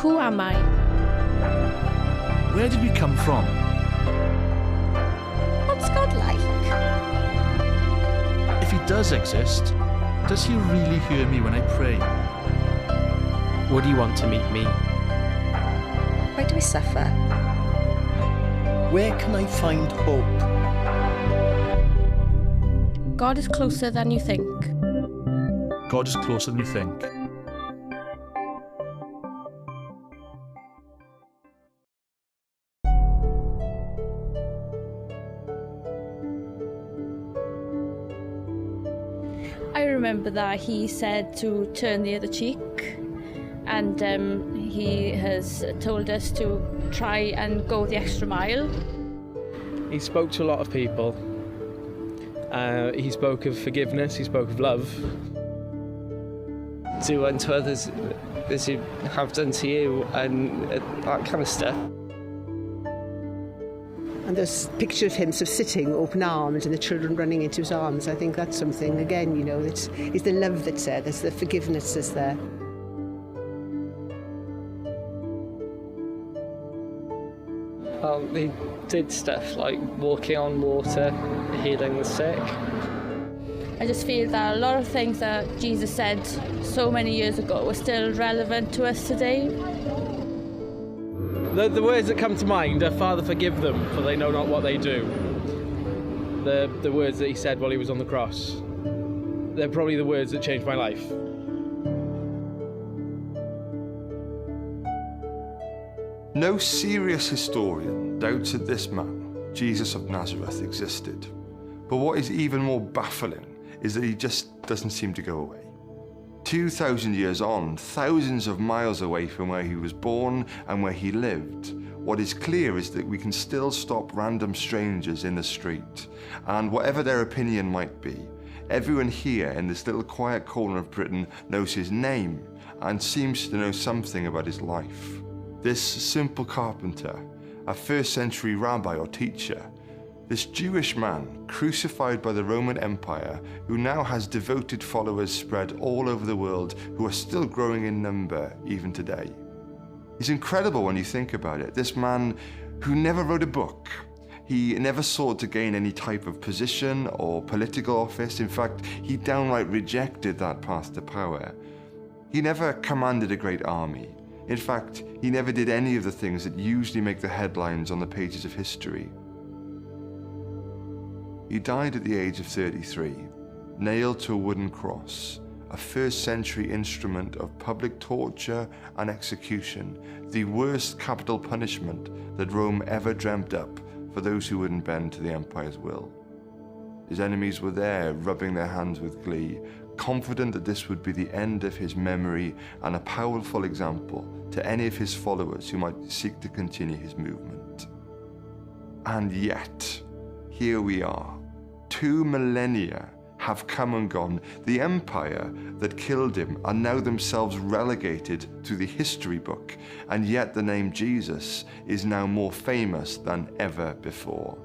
Who am I? Where did we come from? What's God like? If he does exist, does he really hear me when I pray? Would he want to meet me? Why do we suffer? Where can I find hope? God is closer than you think. God is closer than you think. I remember that he said to turn the other cheek, and he has told us to try and go the extra mile. He spoke to a lot of people. He spoke of forgiveness, he spoke of love. Do unto others as you have done to you, and that kind of stuff. And there's a picture of him sort of sitting open-armed and the children running into his arms. I think that's something, again, you know, it's the love that's there, there's the forgiveness that's there. He did stuff like walking on water, healing the sick. I just feel that a lot of things that Jesus said so many years ago are still relevant to us today. The words that come to mind are, Father, forgive them, for they know not what they do. The words that he said while he was on the cross. They're probably the words that changed my life. No serious historian doubted this man, Jesus of Nazareth, existed. But what is even more baffling is that he just doesn't seem to go away. 2,000 years on, thousands of miles away from where he was born and where he lived, what is clear is that we can still stop random strangers in the street, and whatever their opinion might be, everyone here in this little quiet corner of Britain knows his name and seems to know something about his life. This simple carpenter, a first-century rabbi or teacher, this Jewish man crucified by the Roman Empire, who now has devoted followers spread all over the world who are still growing in number even today. He's incredible when you think about it. This man who never wrote a book. He never sought to gain any type of position or political office. In fact, he downright rejected that path to power. He never commanded a great army. In fact, he never did any of the things that usually make the headlines on the pages of history. He died at the age of 33, nailed to a wooden cross, a first-century instrument of public torture and execution, the worst capital punishment that Rome ever dreamt up for those who wouldn't bend to the empire's will. His enemies were there, rubbing their hands with glee, confident that this would be the end of his memory and a powerful example to any of his followers who might seek to continue his movement. And yet, here we are. 2 millennia have come and gone. The empire that killed him are now themselves relegated to the history book, and yet the name Jesus is now more famous than ever before.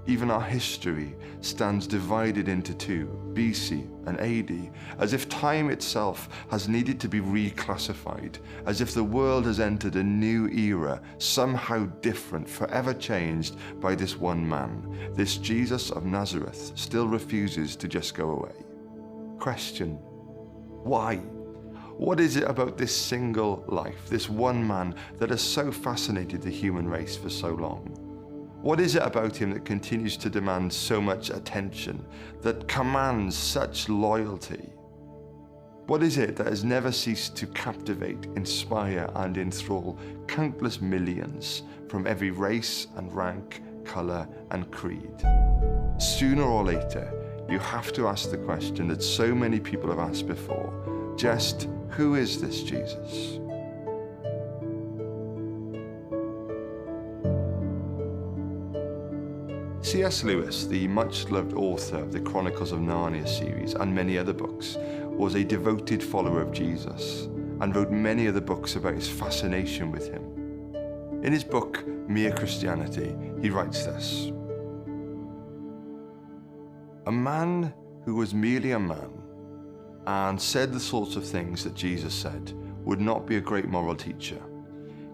Even our history stands divided into two, BC and AD, as if time itself has needed to be reclassified, as if the world has entered a new era, somehow different, forever changed by this one man. This Jesus of Nazareth still refuses to just go away. Question: why? What is it about this single life, this one man, that has so fascinated the human race for so long? What is it about him that continues to demand so much attention, that commands such loyalty? What is it that has never ceased to captivate, inspire, and enthrall countless millions from every race and rank, colour and creed? Sooner or later, you have to ask the question that so many people have asked before: just who is this Jesus? C.S. Lewis, the much-loved author of the Chronicles of Narnia series and many other books, was a devoted follower of Jesus and wrote many other books about his fascination with him. In his book, Mae Cwestiwn, he writes this: "A man who was merely a man and said the sorts of things that Jesus said would not be a great moral teacher.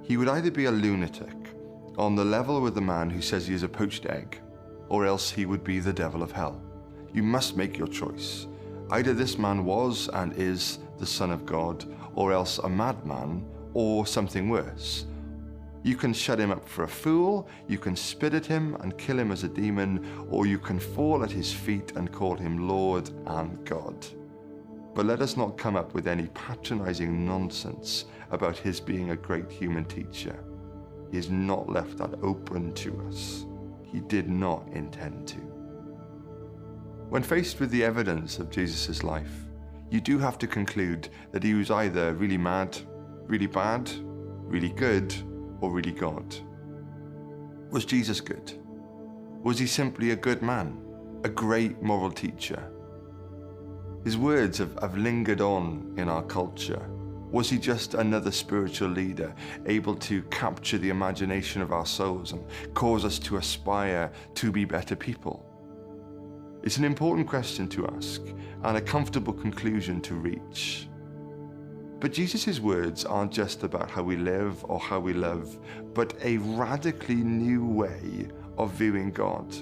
He would either be a lunatic, on the level with the man who says he is a poached egg, or else he would be the devil of hell. You must make your choice. Either this man was and is the Son of God, or else a madman, or something worse. You can shut him up for a fool, you can spit at him and kill him as a demon, or you can fall at his feet and call him Lord and God. But let us not come up with any patronizing nonsense about his being a great human teacher. He has not left that open to us. He did not intend to. When faced with the evidence of Jesus' life, you do have to conclude that he was either really mad, really bad, really good, or really God. Was Jesus good? Was he simply a good man, a great moral teacher? His words have lingered on in our culture. Was he just another spiritual leader, able to capture the imagination of our souls and cause us to aspire to be better people? It's an important question to ask and a comfortable conclusion to reach. But Jesus' words aren't just about how we live or how we love, but a radically new way of viewing God.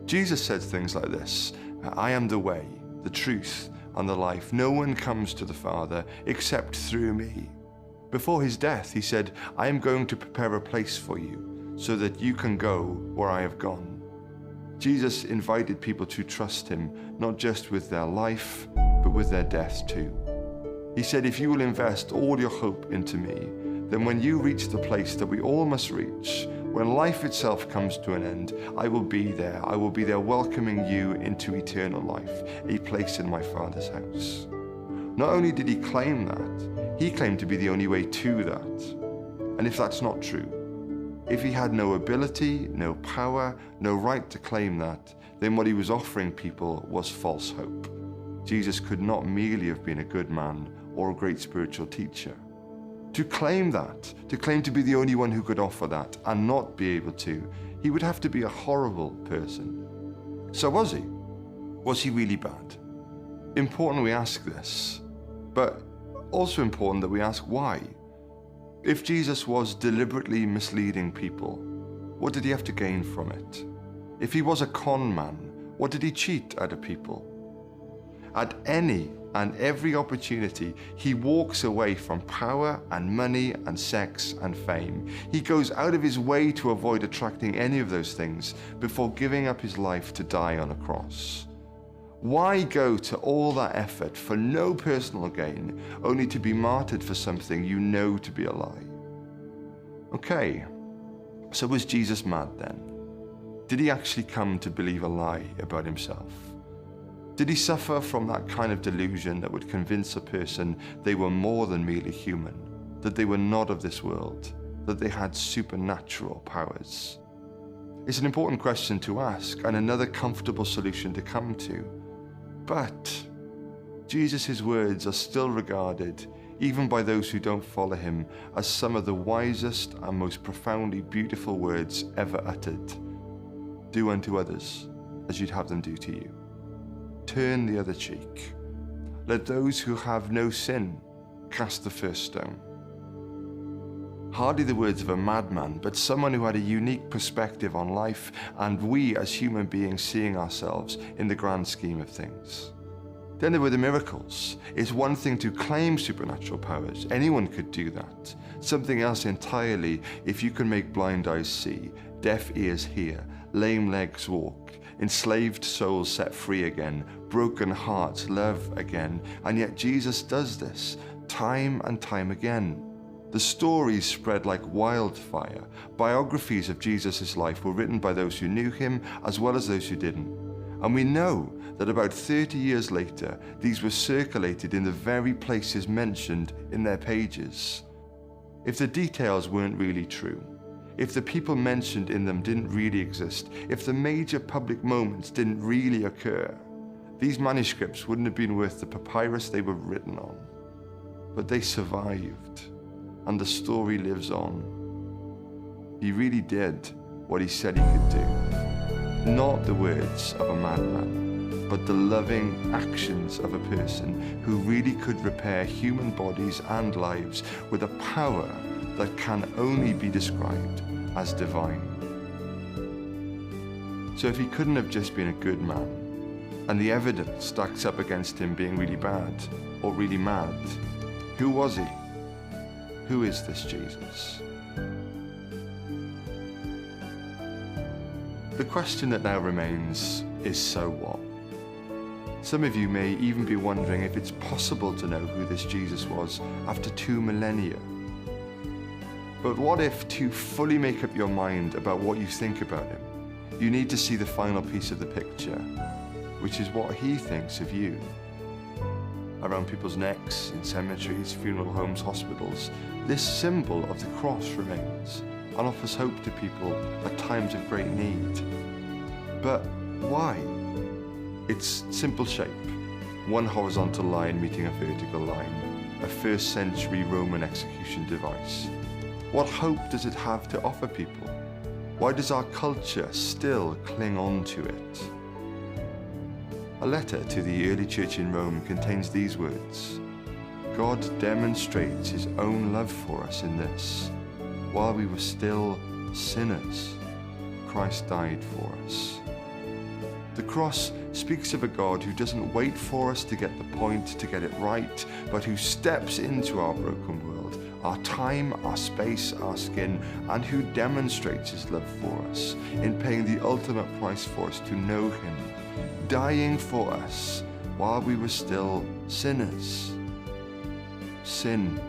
Jesus said things like this: I am the way, the truth, and the life. No one comes to the Father except through me. Before his death, he said, I am going to prepare a place for you so that you can go where I have gone. Jesus invited people to trust him, not just with their life, but with their death too. He said, if you will invest all your hope into me, then when you reach the place that we all must reach, when life itself comes to an end, I will be there. I will be there welcoming you into eternal life, a place in my Father's house. Not only did he claim that, he claimed to be the only way to that. And if that's not true, if he had no ability, no power, no right to claim that, then what he was offering people was false hope. Jesus could not merely have been a good man or a great spiritual teacher. To claim that, to claim to be the only one who could offer that and not be able to, he would have to be a horrible person. So was he? Was he really bad? Important we ask this, but also important that we ask why. If Jesus was deliberately misleading people, what did he have to gain from it? If he was a con man, what did he cheat out of people? At any and every opportunity, he walks away from power and money and sex and fame. He goes out of his way to avoid attracting any of those things before giving up his life to die on a cross. Why go to all that effort for no personal gain, only to be martyred for something you know to be a lie? Okay, so was Jesus mad then? Did he actually come to believe a lie about himself? Did he suffer from that kind of delusion that would convince a person they were more than merely human, that they were not of this world, that they had supernatural powers? It's an important question to ask and another comfortable solution to come to. But Jesus' words are still regarded, even by those who don't follow him, as some of the wisest and most profoundly beautiful words ever uttered. Do unto others as you'd have them do to you. Turn the other cheek. Let those who have no sin cast the first stone. Hardly the words of a madman, but someone who had a unique perspective on life and we as human beings seeing ourselves in the grand scheme of things. Then there were the miracles. It's one thing to claim supernatural powers. Anyone could do that. Something else entirely if you can make blind eyes see, deaf ears hear, lame legs walk, enslaved souls set free again, broken hearts love again. And yet Jesus does this time and time again. The stories spread like wildfire. Biographies of Jesus' life were written by those who knew him as well as those who didn't. And we know that about 30 years later, these were circulated in the very places mentioned in their pages. If the details weren't really true, if the people mentioned in them didn't really exist, if the major public moments didn't really occur, these manuscripts wouldn't have been worth the papyrus they were written on. But they survived, and the story lives on. He really did what he said he could do. Not the words of a madman, but the loving actions of a person who really could repair human bodies and lives with a power that can only be described as divine. So if he couldn't have just been a good man, and the evidence stacks up against him being really bad or really mad, who was he? Who is this Jesus? The question that now remains is, so what? Some of you may even be wondering if it's possible to know who this Jesus was after 2 millennia. But what if, to fully make up your mind about what you think about him, you need to see the final piece of the picture, which is what he thinks of you. Around people's necks, in cemeteries, funeral homes, hospitals, this symbol of the cross remains and offers hope to people at times of great need. But why? Its simple shape, one horizontal line meeting a vertical line, a 1st century Roman execution device. What hope does it have to offer people? Why does our culture still cling on to it? A letter to the early church in Rome contains these words: God demonstrates his own love for us in this: while we were still sinners, Christ died for us. The cross speaks of a God who doesn't wait for us to get the point, to get it right, but who steps into our broken world, our time, our space, our skin, and who demonstrates his love for us in paying the ultimate price for us to know him, dying for us while we were still sinners. Sin,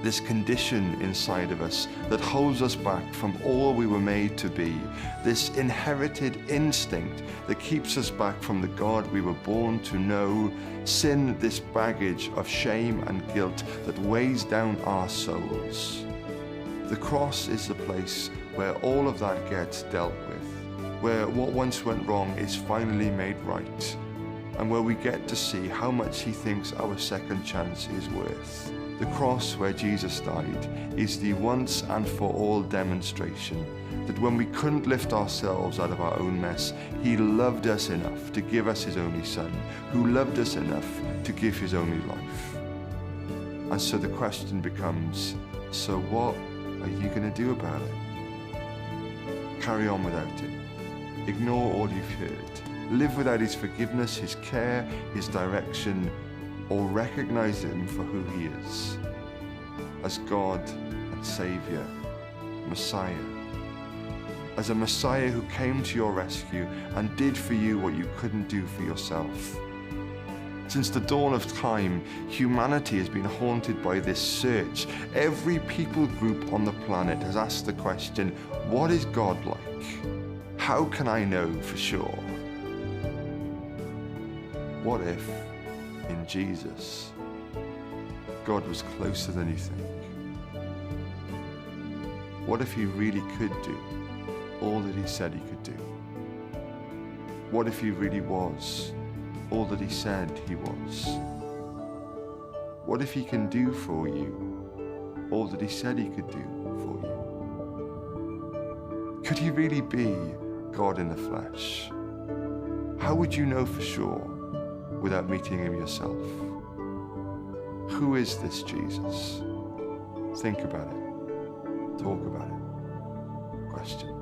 this condition inside of us that holds us back from all we were made to be, this inherited instinct that keeps us back from the God we were born to know. Sin, this baggage of shame and guilt that weighs down our souls. The cross is the place where all of that gets dealt with, where what once went wrong is finally made right, and where we get to see how much he thinks our second chance is worth. The cross where Jesus died is the once and for all demonstration that when we couldn't lift ourselves out of our own mess, he loved us enough to give us his only son, who loved us enough to give his only life. And so the question becomes, so what are you going to do about it? Carry on without him. Ignore all you've heard. Live without his forgiveness, his care, his direction, or recognize him for who he is, as God and Saviour, Messiah, as a Messiah who came to your rescue and did for you what you couldn't do for yourself. Since the dawn of time, humanity has been haunted by this search. Every people group on the planet has asked the question, what is God like? How can I know for sure? What if, in Jesus, God was closer than you think? What if he really could do all that he said he could do? What if he really was all that he said he was? What if he can do for you all that he said he could do for you? Could he really be God in the flesh? How would you know for sure without meeting him yourself? Who is this Jesus? Think about it. Talk about it. Question.